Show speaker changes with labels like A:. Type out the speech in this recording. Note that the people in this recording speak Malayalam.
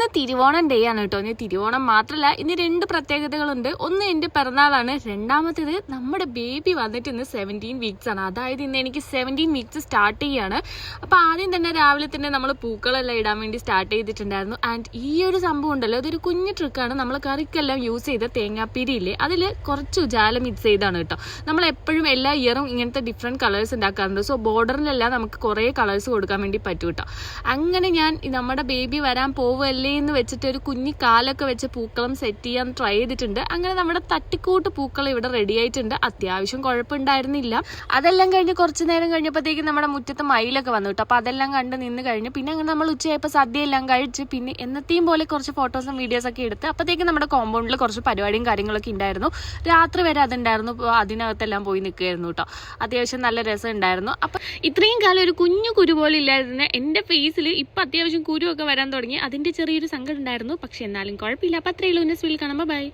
A: ഇന്ന് തിരുവോണം ഡേ ആണ് കേട്ടോ. ഇനി തിരുവോണം മാത്രമല്ല, ഇന്ന് 2 പ്രത്യേകതകളുണ്ട്. ഒന്ന് എൻ്റെ പിറന്നാളാണ്, രണ്ടാമത്തേത് നമ്മുടെ ബേബി വന്നിട്ട് ഇന്ന് 17 വീക്സ് ആണ്. അതായത് ഇന്ന് എനിക്ക് 17 വീക്സ് സ്റ്റാർട്ട് ചെയ്യാണ്. അപ്പോൾ ആദ്യം തന്നെ രാവിലെ തന്നെ നമ്മൾ പൂക്കളെല്ലാം ഇടാൻ വേണ്ടി സ്റ്റാർട്ട് ചെയ്തിട്ടുണ്ടായിരുന്നു. ആൻഡ് ഈ ഒരു സംഭവം ഉണ്ടല്ലോ, അതൊരു കുഞ്ഞു ട്രിക്കാണ്. നമ്മൾ കറിക്കെല്ലാം യൂസ് ചെയ്ത തേങ്ങാപ്പീരിയില്ലേ, അതിൽ കുറച്ച് ഉജാല മിക്സ് ചെയ്താണ് കേട്ടോ. നമ്മൾ എപ്പോഴും എല്ലാ ഇയറും ഇങ്ങനത്തെ ഡിഫറെൻറ്റ് കളേഴ്സ് ഉണ്ടാക്കാറുണ്ട്. സോ ബോർഡറിലെല്ലാം നമുക്ക് കുറേ കളേഴ്സ് കൊടുക്കാൻ വേണ്ടി പറ്റും കേട്ടോ. അങ്ങനെ ഞാൻ നമ്മുടെ ബേബി വരാൻ പോവല്ലേ എന്ന് വെച്ചിട്ട് ഒരു കുഞ്ഞി കാലൊക്കെ വെച്ച് പൂക്കളം സെറ്റ് ചെയ്യാൻ ട്രൈ ചെയ്തിട്ടുണ്ട്. അങ്ങനെ നമ്മുടെ തട്ടിക്കൂട്ട് പൂക്കളം ഇവിടെ റെഡി ആയിട്ടുണ്ട്. അത്യാവശ്യം കുഴപ്പമുണ്ടായിരുന്നില്ല. അതെല്ലാം കഴിഞ്ഞ് കുറച്ച് നേരം കഴിഞ്ഞപ്പോഴത്തേക്കും നമ്മുടെ മുറ്റത്ത് മയിലൊക്കെ വന്നു കേട്ടോ. അപ്പോൾ അതെല്ലാം കണ്ട് നിന്ന് കഴിഞ്ഞ് പിന്നെ അങ്ങനെ നമ്മൾ ഉച്ചയായപ്പോൾ സദ്യ എല്ലാം കഴിച്ച് പിന്നെ എന്നത്തെയും പോലെ കുറച്ച് ഫോട്ടോസും വീഡിയോസൊക്കെ എടുത്ത് അപ്പോഴത്തേക്കും നമ്മുടെ കോമ്പൗണ്ടിൽ കുറച്ച് പരിപാടിയും കാര്യങ്ങളൊക്കെ ഉണ്ടായിരുന്നു. രാത്രി വരെ അതുണ്ടായിരുന്നു. അപ്പോൾ അതിനകത്തെല്ലാം പോയി നിൽക്കുകയായിരുന്നു കേട്ടോ. അത്യാവശ്യം നല്ല രസം ഉണ്ടായിരുന്നു. അപ്പം ഇത്രയും കാലം ഒരു കുഞ്ഞു കുരു പോലെ ഇല്ലായിരുന്ന എൻ്റെ ഫേസിൽ ഇപ്പം അത്യാവശ്യം കുരുവൊക്കെ വരാൻ തുടങ്ങി. അതിൻ്റെ ചെറിയൊരു സങ്കടം ഉണ്ടായിരുന്നു. പക്ഷെ എന്നാലും കുഴപ്പമില്ല. അപ്പോൾ അത്രയേ ഉള്ളൂ. നെക്സ്റ്റ് വീഡിയോയിൽ കാണാം. ബൈ.